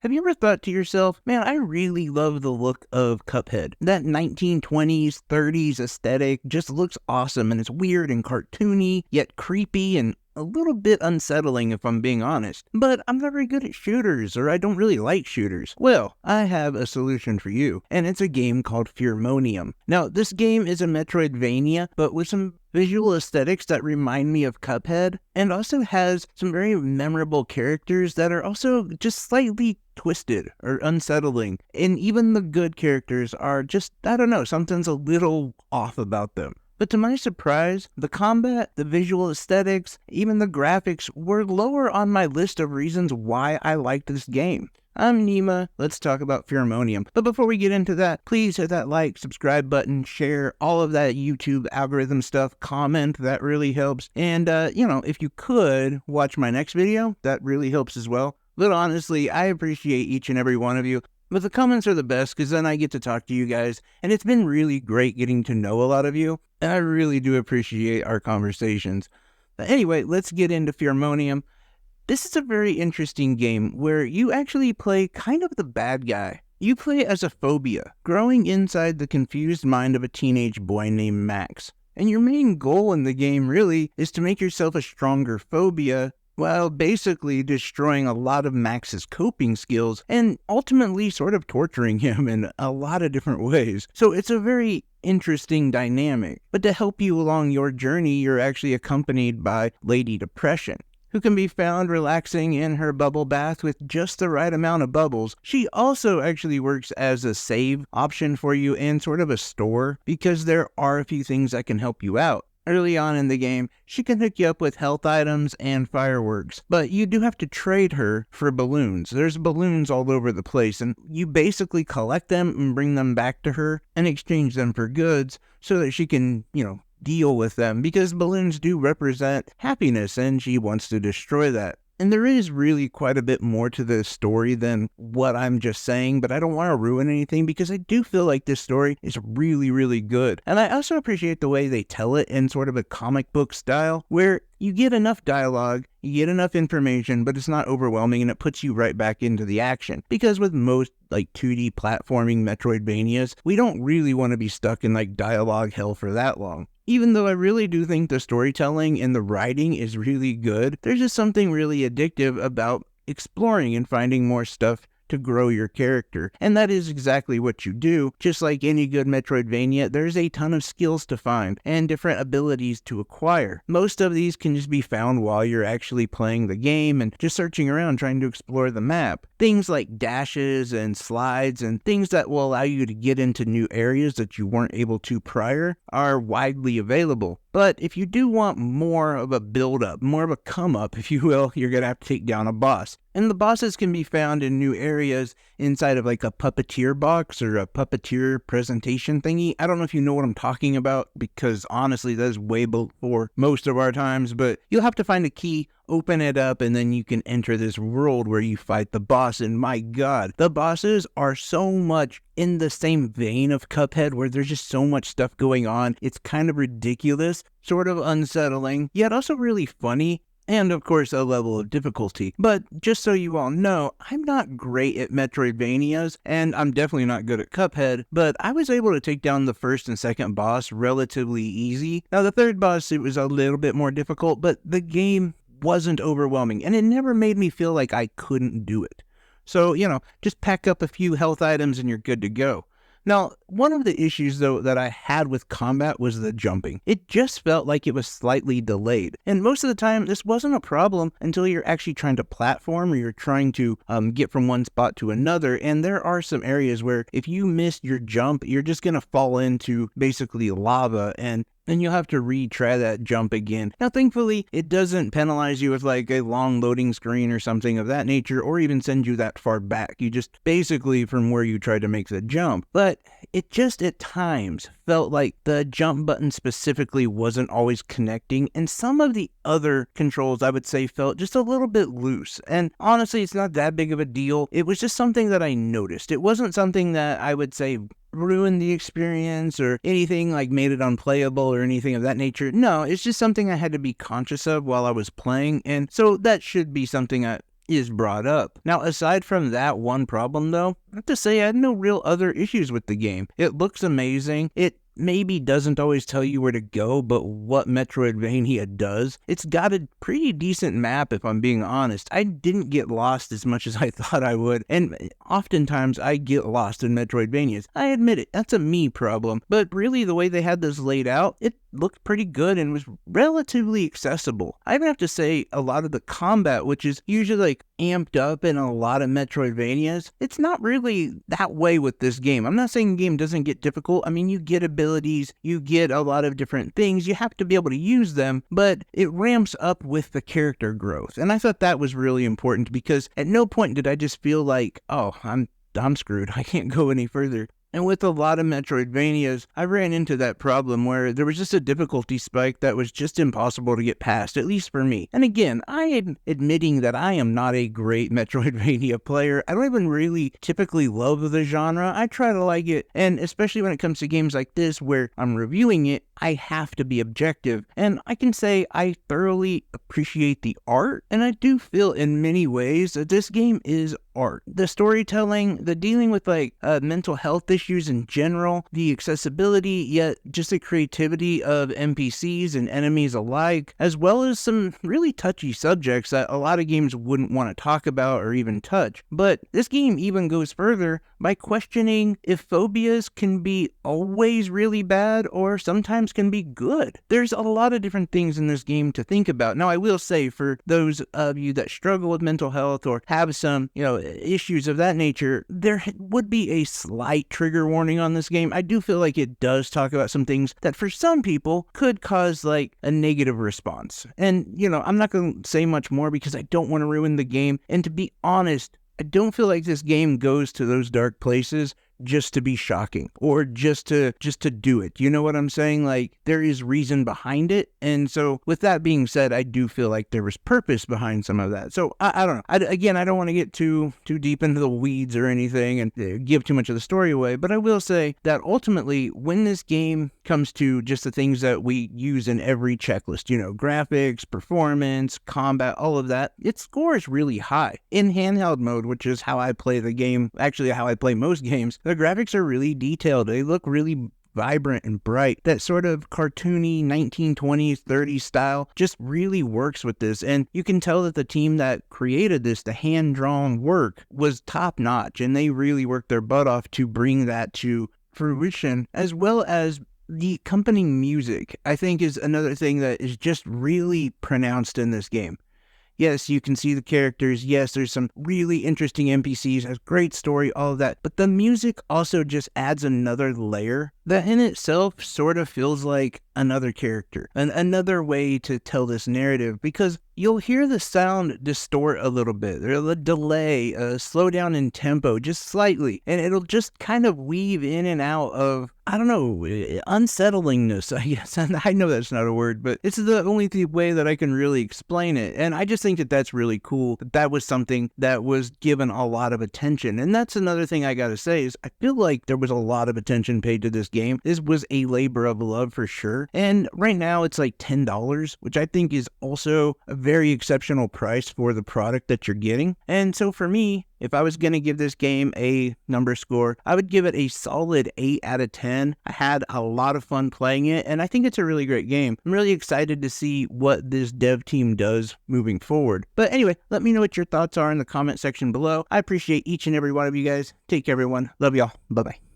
Have you ever thought to yourself, man, I really love the look of Cuphead. That 1920s, 30s aesthetic just looks awesome, and it's weird and cartoony, yet creepy and a little bit unsettling if I'm being honest. But I'm not very good at shooters, or I don't really like shooters. Well, I have a solution for you, and it's a game called Fearmonium. Now, this game is a metroidvania, but with some visual aesthetics that remind me of Cuphead, and also has some very memorable characters that are also just slightly twisted or unsettling. And even the good characters are just, I don't know, something's a little off about them. But to my surprise, the combat, the visual aesthetics, even the graphics were lower on my list of reasons why I liked this game. I'm Nima, let's talk about Fearmonium. But before we get into that, please hit that like, subscribe button, share all of that YouTube algorithm stuff, comment, that really helps. And, if you could watch my next video, that really helps as well. But honestly, I appreciate each and every one of you. But the comments are the best because then I get to talk to you guys, and it's been really great getting to know a lot of you, and I really do appreciate our conversations. But anyway, let's get into Fearmonium. This is a very interesting game where you actually play kind of the bad guy. You play as a phobia, growing inside the confused mind of a teenage boy named Max. And your main goal in the game really is to make yourself a stronger phobia, while basically destroying a lot of Max's coping skills and ultimately sort of torturing him in a lot of different ways. So it's a very interesting dynamic. But to help you along your journey, you're actually accompanied by Lady Depression, who can be found relaxing in her bubble bath with just the right amount of bubbles. She also actually works as a save option for you and sort of a store, because there are a few things that can help you out. Early on in the game, she can hook you up with health items and fireworks, but you do have to trade her for balloons. There's balloons all over the place, and you basically collect them and bring them back to her and exchange them for goods so that she can, deal with them, because balloons do represent happiness and she wants to destroy that. And there is really quite a bit more to this story than what I'm just saying, but I don't want to ruin anything because I do feel like this story is really, really good. And I also appreciate the way they tell it in sort of a comic book style, where you get enough dialogue, you get enough information, but it's not overwhelming and it puts you right back into the action. Because with most 2D platforming Metroidvanias, we don't really want to be stuck in dialogue hell for that long. Even though I really do think the storytelling and the writing is really good, there's just something really addictive about exploring and finding more stuff to grow your character. And that is exactly what you do. Just like any good Metroidvania, there's a ton of skills to find and different abilities to acquire. Most of these can just be found while you're actually playing the game and just searching around trying to explore the map. Things like dashes and slides and things that will allow you to get into new areas that you weren't able to prior are widely available. But if you do want more of a build-up, more of a come-up, if you will, you're going to have to take down a boss. And the bosses can be found in new areas inside of a puppeteer box or a puppeteer presentation thingy. I don't know if you know what I'm talking about, because honestly, that is way before most of our times, but you'll have to find a key, open it up, and then you can enter this world where you fight the boss. And my god, the bosses are so much in the same vein of Cuphead, where there's just so much stuff going on. It's kind of ridiculous, sort of unsettling, yet also really funny. And of course a level of difficulty. But just so you all know, I'm not great at Metroidvanias, and I'm definitely not good at Cuphead, but I was able to take down the first and second boss relatively easy. Now the third boss, it was a little bit more difficult, but the game wasn't overwhelming, and it never made me feel like I couldn't do it. So, just pack up a few health items and you're good to go. Now, one of the issues, though, that I had with combat was the jumping. It just felt like it was slightly delayed. And most of the time, this wasn't a problem until you're actually trying to platform or you're trying to get from one spot to another. And there are some areas where if you miss your jump, you're just going to fall into basically lava, and then you'll have to retry that jump again. Now, thankfully, it doesn't penalize you with a long loading screen or something of that nature, or even send you that far back. You just basically from where you tried to make the jump. But it just at times felt like the jump button specifically wasn't always connecting, and some of the other controls I would say felt just a little bit loose. And honestly, it's not that big of a deal. It was just something that I noticed. It wasn't something that I would say ruined the experience or anything made it unplayable or anything of that nature. No, it's just something I had to be conscious of while I was playing, and so that should be something is brought up. Now, aside from that one problem though, I have to say I had no real other issues with the game. It looks amazing. It maybe doesn't always tell you where to go, but what Metroidvania does, it's got a pretty decent map if I'm being honest. I didn't get lost as much as I thought I would, and oftentimes I get lost in Metroidvanias. I admit it, that's a me problem, but really the way they had this laid out, it looked pretty good and was relatively accessible. I even have to say a lot of the combat, which is usually like amped up in a lot of Metroidvanias, it's not really that way with this game. I'm not saying the game doesn't get difficult. I mean, you get abilities, you get a lot of different things, you have to be able to use them, but it ramps up with the character growth. And I thought that was really important because at no point did I just feel like, oh, I'm screwed, I can't go any further. And with a lot of Metroidvanias, I ran into that problem where there was just a difficulty spike that was just impossible to get past, at least for me. And again, I am admitting that I am not a great Metroidvania player. I don't even really typically love the genre. I try to like it, and especially when it comes to games like this where I'm reviewing it, I have to be objective. And I can say I thoroughly appreciate the art, and I do feel in many ways that this game is art. The storytelling, the dealing with like mental health issues in general, the accessibility, yet just the creativity of NPCs and enemies alike, as well as some really touchy subjects that a lot of games wouldn't want to talk about or even touch. But this game even goes further by questioning if phobias can be always really bad or sometimes can be good. There's a lot of different things in this game to think about. Now, I will say for those of you that struggle with mental health or have some, issues of that nature, there would be a slight trigger warning on this game. I do feel like it does talk about some things that for some people could cause like a negative response. And, I'm not going to say much more because I don't want to ruin the game. And to be honest, I don't feel like this game goes to those dark places just to be shocking or just to do it. You know what I'm saying? Like, there is reason behind it. And so with that being said, I do feel like there was purpose behind some of that. So I don't know. I don't want to get too deep into the weeds or anything and give too much of the story away, but I will say that ultimately when this game comes to just the things that we use in every checklist, graphics, performance, combat, all of that, its score is really high. In handheld mode, which is how I play the game, actually how I play most games, the graphics are really detailed. They look really vibrant and bright. That sort of cartoony 1920s, 30s style just really works with this. And you can tell that the team that created this, the hand-drawn work, was top-notch. And they really worked their butt off to bring that to fruition, as well as the accompanying music, I think, is another thing that is just really pronounced in this game. Yes, you can see the characters. Yes, there's some really interesting NPCs, has great story, all of that. But the music also just adds another layer that in itself sort of feels like another character, another way to tell this narrative, because you'll hear the sound distort a little bit. There's a delay, a slow down in tempo just slightly, and it'll just kind of weave in and out of, I don't know, unsettlingness, I guess. And I know that's not a word, but it's the only way that I can really explain it. And I just think that that's really cool, that was something that was given a lot of attention. And that's another thing I gotta say is I feel like there was a lot of attention paid to this game. This was a labor of love for sure. And right now it's like $10, which I think is also a very exceptional price for the product that you're getting. And so for me, if I was going to give this game a number score, I would give it a solid 8 out of 10. I had a lot of fun playing it, and I think it's a really great game. I'm really excited to see what this dev team does moving forward. But anyway, let me know what your thoughts are in the comment section below. I appreciate each and every one of you guys. Take care, everyone. Love y'all. Bye-bye.